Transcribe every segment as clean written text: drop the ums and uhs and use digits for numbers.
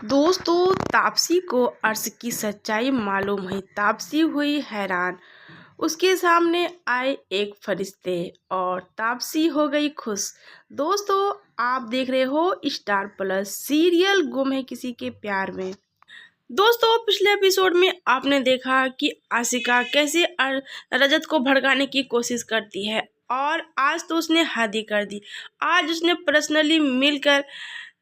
दोस्तों, तापसी को अर्श की सच्चाई मालूम हुई। तापसी हुई हैरान। उसके सामने आए एक फरिश्ते और तापसी हो गई खुश। दोस्तों, आप देख रहे हो स्टार प्लस सीरियल गुम है किसी के प्यार में। दोस्तों, पिछले एपिसोड में आपने देखा कि आशिका कैसे रजत को भड़काने की कोशिश करती है और आज तो उसने हद ही कर दी। आज उसने पर्सनली मिलकर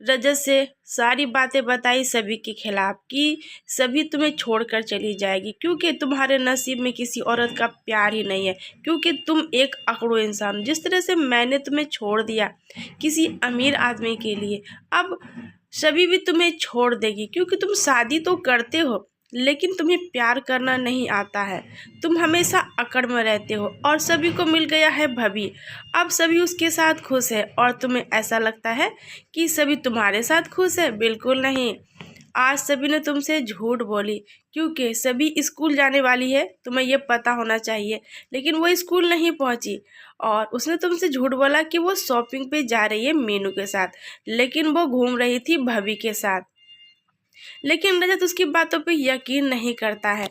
रजत से सारी बातें बताई सभी के खिलाफ कि सभी तुम्हें छोड़कर चली जाएगी क्योंकि तुम्हारे नसीब में किसी औरत का प्यार ही नहीं है, क्योंकि तुम एक अकड़ू इंसान हो। जिस तरह से मैंने तुम्हें छोड़ दिया किसी अमीर आदमी के लिए, अब सभी भी तुम्हें छोड़ देगी क्योंकि तुम शादी तो करते हो लेकिन तुम्हें प्यार करना नहीं आता है। तुम हमेशा अकड़ में रहते हो और सभी को मिल गया है भभी। अब सभी उसके साथ खुश है और तुम्हें ऐसा लगता है कि सभी तुम्हारे साथ खुश है। बिल्कुल नहीं। आज सभी ने तुमसे झूठ बोली क्योंकि सभी स्कूल जाने वाली है, तुम्हें ये पता होना चाहिए, लेकिन वो स्कूल नहीं पहुंची और उसने तुमसे झूठ बोला कि वो शॉपिंग पे जा रही है मीनू के साथ, लेकिन वो घूम रही थी भभी के साथ। लेकिन रजत उसकी बातों पे यकीन नहीं करता है।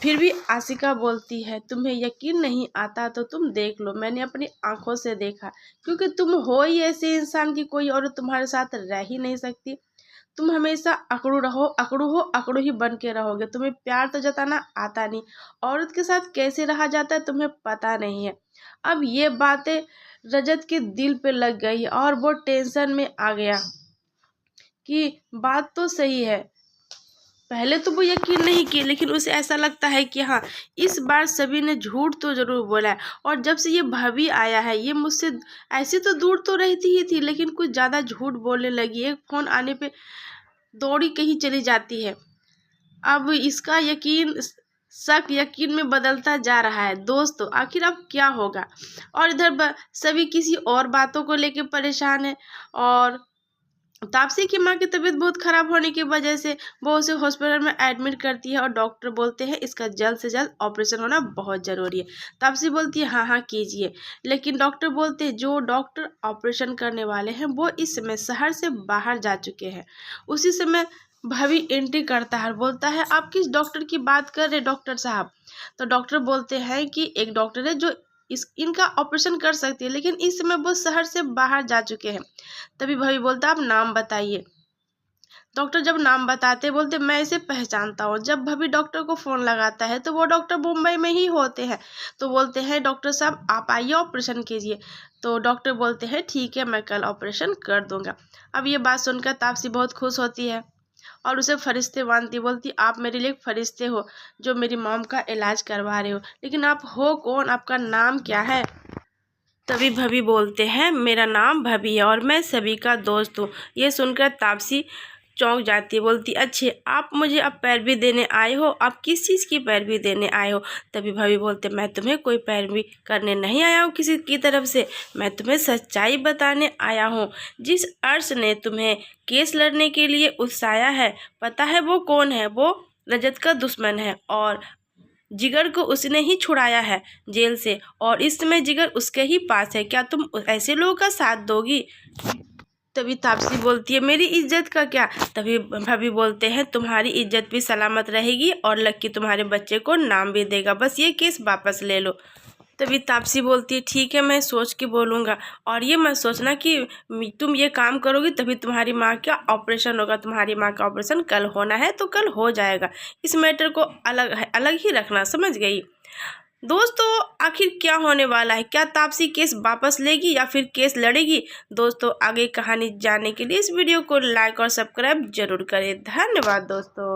फिर भी आशिका बोलती है, तुम्हें यकीन नहीं आता तो तुम देख लो, मैंने अपनी आंखों से देखा, क्योंकि तुम हो ही ऐसे इंसान की कोई और तुम्हारे साथ रह ही नहीं सकती। तुम हमेशा अकड़ू रहो, अकड़ू हो, अकड़ू ही बन के रहोगे। तुम्हें प्यार तो जताना आता नहीं, औरत के साथ कैसे रहा जाता है तुम्हें पता नहीं है। अब ये बातें रजत के दिल पे लग गई और वो टेंशन में आ गया कि बात तो सही है। पहले तो वो यकीन नहीं किए, लेकिन उसे ऐसा लगता है कि हाँ, इस बार सभी ने झूठ तो जरूर बोला है। और जब से ये भाभी आया है, ये मुझसे ऐसे तो दूर तो रहती ही थी, लेकिन कुछ ज़्यादा झूठ बोलने लगी है। फ़ोन आने पे दौड़ी कहीं चली जाती है। अब इसका यकीन शक यकीन में बदलता जा रहा है। दोस्तों, आखिर अब क्या होगा? और इधर सभी किसी और बातों को लेके परेशान है और तापसी की माँ की तबीयत बहुत खराब होने की वजह से वो उसे हॉस्पिटल में एडमिट करती है और डॉक्टर बोलते हैं इसका जल्द से जल्द ऑपरेशन होना बहुत ज़रूरी है। तापसी बोलती है हाँ हाँ कीजिए, लेकिन डॉक्टर बोलते हैं जो डॉक्टर ऑपरेशन करने वाले हैं वो इस समय शहर से बाहर जा चुके हैं। उसी समय भाभी एंट्री करता है और बोलता है आप किस डॉक्टर की बात कर रहे डॉक्टर साहब? तो डॉक्टर बोलते हैं कि एक डॉक्टर है जो इनका ऑपरेशन कर सकती है, लेकिन इस समय वो शहर से बाहर जा चुके हैं। तभी भाभी बोलता आप नाम बताइए। डॉक्टर जब नाम बताते बोलते मैं इसे पहचानता हूँ। जब भाभी डॉक्टर को फ़ोन लगाता है तो वो डॉक्टर मुंबई में ही होते हैं। तो बोलते हैं डॉक्टर साहब आप आइए ऑपरेशन कीजिए। तो डॉक्टर बोलते हैं ठीक है, मैं कल ऑपरेशन कर दूंगा। अब ये बात सुनकर तापसी बहुत खुश होती है और उसे फरिश्ते बांधती, बोलती आप मेरे लिए एक फरिश्ते हो जो मेरी मॉम का इलाज करवा रहे हो, लेकिन आप हो कौन, आपका नाम क्या है? तभी भाभी बोलते हैं मेरा नाम भाभी है और मैं सभी का दोस्त हूँ। ये सुनकर तापसी चौंक जाती है, बोलती अच्छे आप मुझे अब पैरवी देने आए हो? आप किस चीज़ की पैरवी देने आए हो? तभी भाभी बोलते मैं तुम्हें कोई पैरवी करने नहीं आया हूँ किसी की तरफ से, मैं तुम्हें सच्चाई बताने आया हूँ। जिस अर्श ने तुम्हें केस लड़ने के लिए उकसाया है, पता है वो कौन है? वो रजत का दुश्मन है और जिगर को उसने ही छुड़ाया है जेल से और इस समय जिगर उसके ही पास है। क्या तुम ऐसे लोगों का साथ दोगी? तभी तापसी बोलती है मेरी इज्जत का क्या? तभी भाभी बोलते हैं तुम्हारी इज्जत भी सलामत रहेगी और लक्की तुम्हारे बच्चे को नाम भी देगा, बस ये केस वापस ले लो। तभी तापसी बोलती है ठीक है, मैं सोच के बोलूँगा और ये मत सोचना कि तुम ये काम करोगी तभी तुम्हारी माँ का ऑपरेशन होगा। तुम्हारी माँ का ऑपरेशन कल होना है तो कल हो जाएगा। इस मैटर को अलग ही रखना, समझ गई? दोस्तों, आखिर क्या होने वाला है? क्या तापसी केस वापस लेगी या फिर केस लड़ेगी? दोस्तों, आगे कहानी जानने के लिए इस वीडियो को लाइक और सब्सक्राइब जरूर करें। धन्यवाद दोस्तों।